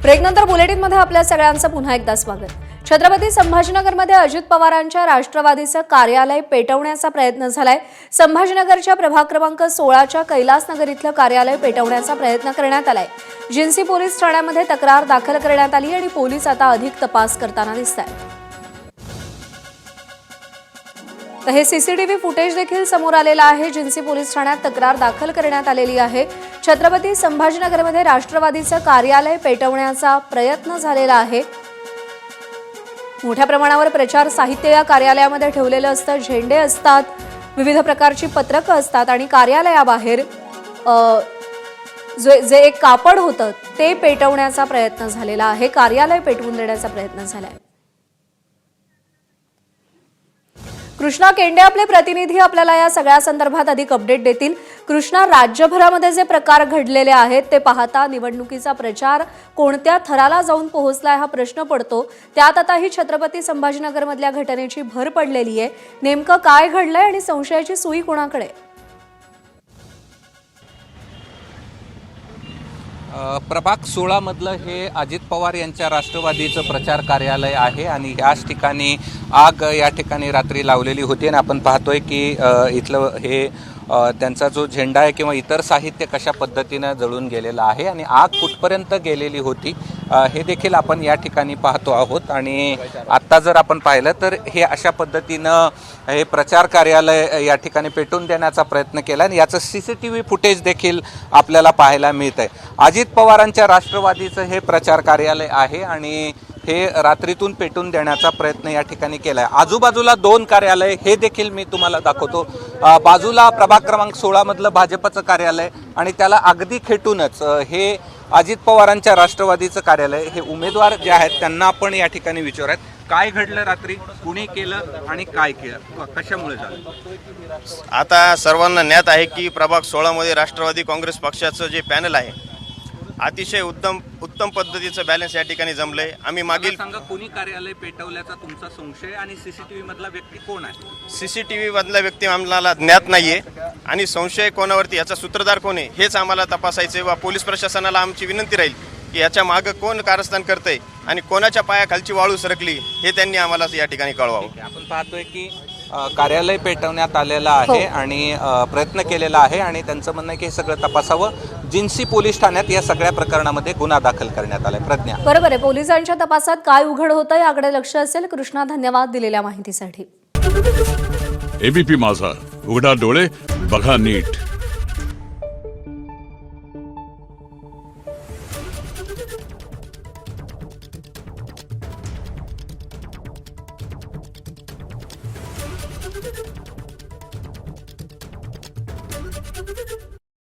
ब्रेकनंतर बुलेटिनमध्ये आपल्या सगळ्यांचं पुन्हा एकदा स्वागत। छत्रपती संभाजीनगरमध्ये अजित पवारांच्या राष्ट्रवादीचं कार्यालय पेटवण्याचा प्रयत्न झालाय। संभाजीनगरच्या प्रभाग क्रमांक 16च्या कैलासनगर इथलं कार्यालय पेटवण्याचा प्रयत्न करण्यात आलाय। जिन्सी पोलीस ठाण्यामध्ये तक्रार दाखल करण्यात आली आणि पोलीस आता अधिक तपास करताना दिसतायत। तर हे सीसीटीव्ही फुटेज देखील समोर आलेलं आहे। जिन्सी पोलीस ठाण्यात तक्रार दाखल करण्यात आलेली आहे। छत्रपती संभाजीनगरमध्ये राष्ट्रवादीचं कार्यालय पेटवण्याचा प्रयत्न झालेला आहे। मोठ्या प्रमाणावर प्रचार साहित्य या कार्यालयामध्ये ठेवलेलं असतं, झेंडे असतात, विविध प्रकारची पत्रकं असतात आणि कार्यालयाबाहेर जे एक कापड होतं ते पेटवण्याचा प्रयत्न झालेला आहे। कार्यालय पेटवून देण्याचा प्रयत्न झालाय। कृष्णा केंडे आपले प्रतिनिधी आपल्याला या सगळ्या संदर्भात अधिक अपडेट देतील। कृष्णा, राज्यभरामध्ये जे प्रकार घडलेले आहेत ते पाहता निवडणुकीचा प्रचार कोणत्या थराला जाऊन पोहोचलाय हा प्रश्न पडतो। त्यात आता ही छत्रपती संभाजीनगरमधल्या घटनेची भर पडलेली आहे। नेमकं काय घडलंय आणि संशयाची सुई कोणाकडे? प्रभाग 16 मधलं हे अजित पवार यांच्या राष्ट्रवादीचं प्रचार कार्यालय आहे आणि याच ठिकाणी आग या ठिकाणी रात्री लावलेली होती आणि आपण पाहतोय की इथलं हे त्यांचा जो झेंडा आहे किंवा इतर साहित्य कशा पद्धतीनं जळून गेलेलं आहे आणि आग कुठपर्यंत गेलेली होती हे देखील आपण या ठिकाणी पाहतो आहोत। आणि आत्ता जर आपण पाहिलं तर हे अशा पद्धतीनं हे प्रचार कार्यालय या ठिकाणी पेटून देण्याचा प्रयत्न केला आणि याचं सीसीटीव्ही फुटेज देखील आपल्याला पाहायला मिळत आहे। अजित पवारांच्या राष्ट्रवादीचं हे प्रचार कार्यालय आहे आणि हे रात्रीतून पेटून देण्याचा प्रयत्न या ठिकाणी केलाय। आजूबाजूला 2 कार्यालय हे देखील मी तुम्हाला दाखवतो। बाजूला प्रभाग क्रमांक 16 मधलं भाजपचं कार्यालय आणि त्याला अगदी खेटूनच हे अजित पवारांच्या राष्ट्रवादीचं कार्यालय। हे उमेदवार जे आहेत त्यांना आपण या ठिकाणी विचारत काय घडलं रात्री, कुणी केलं आणि काय केलं, कशामुळे झालं? आता सर्वांना ज्ञात आहे की प्रभाग 16 मध्ये राष्ट्रवादी काँग्रेस पक्षाचं जे पॅनल आहे अतिशय उत्तम पद्धतीचं बॅलन्स या ठिकाणी जमलंय। आम्ही मागील सांगा कोणी कार्यालय पेटवल्याचा तुमचा संशय आणि सीसीटीव्ही मधला व्यक्ती कोण आहे? सीसीटीव्ही मधला व्यक्ती आम्हाला ज्ञात नाहीये आणि संशय कोणावरती याचा सूत्रधार कोण आहे हेच आम्हाला तपासायचे व पोलीस प्रशासनाला आमची विनंती राहील की याच्या मागे कोण कारस्थान करतंय आणि कोणाच्या पायाखालची वाळू सरकली हे त्यांनी आम्हाला या ठिकाणी कळवावं। आपण पाहतोय की कार्यालय पेटवण्यात आलेलं आहे आणि प्रयत्न केलेला आहे आणि त्यांचं म्हणणं आहे की हे सगळं तपासावं। जिन्सी पोलीस ठाण्यात या सगळ्या प्रकरणामध्ये गुन्हा दाखल करण्यात आलाय। प्रज्ञा, बरोबर आहे। पोलिसांच्या तपासात काय उघड होतं याकडे लक्ष असेल। कृष्णा, धन्यवाद दिलेल्या माहितीसाठी। एबीपी माझा, उघडा डोळे बघा नीट।